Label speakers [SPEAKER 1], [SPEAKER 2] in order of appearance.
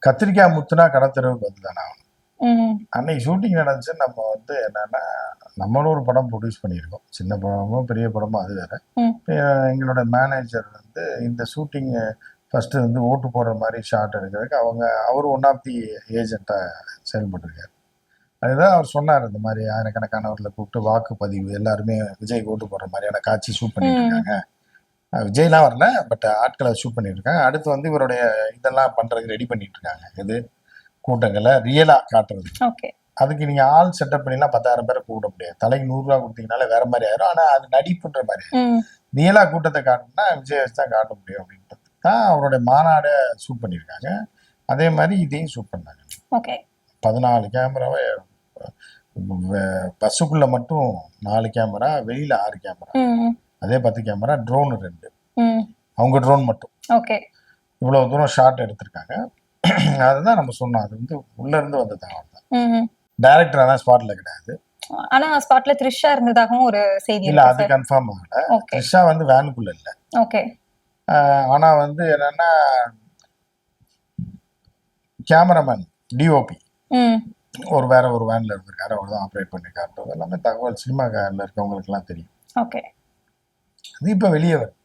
[SPEAKER 1] கத்திரிக்காய் முத்துனா கடத்தெருவுக்கு வந்து தானே ஆகணும். அன்னைக்கு ஷூட்டிங் நடந்துச்சு. நம்ம வந்து என்னன்னா, நம்மளும் ஒரு படம் ப்ரொடியூஸ் பண்ணியிருக்கோம். சின்ன படமோ பெரிய படமோ அது வேற. எங்களோட மேனேஜர் வந்து இந்த ஷூட்டிங் ஃபர்ஸ்ட் வந்து ஓட்டு போடுற மாதிரி ஷாட் எடுக்கிறதுக்கு அவர் ஒன் ஆஃப் தி ஏஜென்ட்டா செயல்பட்டிருக்காரு. அதுதான் அவர் சொன்னார், இந்த மாதிரி ஆயிரக்கணக்கானவர்களை கூப்பிட்டு வாக்குப்பதிவு எல்லாருமே விஜய்க்கு ஓட்டு போடுற மாதிரியான காட்சி ஷூட் பண்ணிட்டு இருக்காங்க. விஜய்லாம் வரல, பட் ஆட்களை ஷூட் பண்ணிட்டு இருக்காங்க. அடுத்து வந்து இவருடைய இதெல்லாம் பண்றதுக்கு ரெடி பண்ணிட்டு இருக்காங்க. இது கூட்டங்களை ரியலா காட்டுறது. அதுக்கு நீங்க ஆள் செட்டப் பண்ணிலாம் 10,000 பேரை கூப்பிட முடியாது. தலைக்கு 100 ரூபா கொடுத்தீங்கனால வேற மாதிரி ஆயிரும். ஆனா அது நடிப்புன்ற மாதிரி ரியலா கூட்டத்தை காட்டணும்னா விஜய் வச்சு தான் காட்ட முடியும் அப்படின்றது தான் அவருடைய மாநாடை ஷூட் பண்ணியிருக்காங்க. அதே மாதிரி இதையும் ஷூட் பண்ணாங்க. 14 கேமராவை பஸ்ஸுக்குள்ள மட்டும் 4 கேமரா, வெளியில 6 கேமரா, அதே 10 கேமரா, ட்ரோன் 2, அவங்க ட்ரோன் மட்டும் இவ்வளவு தூரம் ஷாட் எடுத்திருக்காங்க. அதுதான் நம்ம சொன்னோம், அது வந்து உள்ள இருந்து வந்த தகவல் தான். டைரக்டர் ஆனா ஸ்பாட்ல கிடையாது.
[SPEAKER 2] ஆனா ஸ்பாட்ல த்ரிஷா இருந்ததாகவும் ஒரு செய்தி
[SPEAKER 1] இல்ல, அது கன்ஃபார்ம் ஆகல. த்ரிஷா வந்து வேனுக்குள்ள இல்ல. ஆனா வந்து என்னன்னா, கேமராமேன் டிஓபி வேற ஒரு வேன்ல இருந்திருக்காரு. அவர் தான் ஆப்ரேட் பண்ணி காட்டுறது எல்லாமே தகவல் சினிமா காரில் இருக்கவங்களுக்கு எல்லாம் தெரியும். அது இப்ப வெளியே வருது.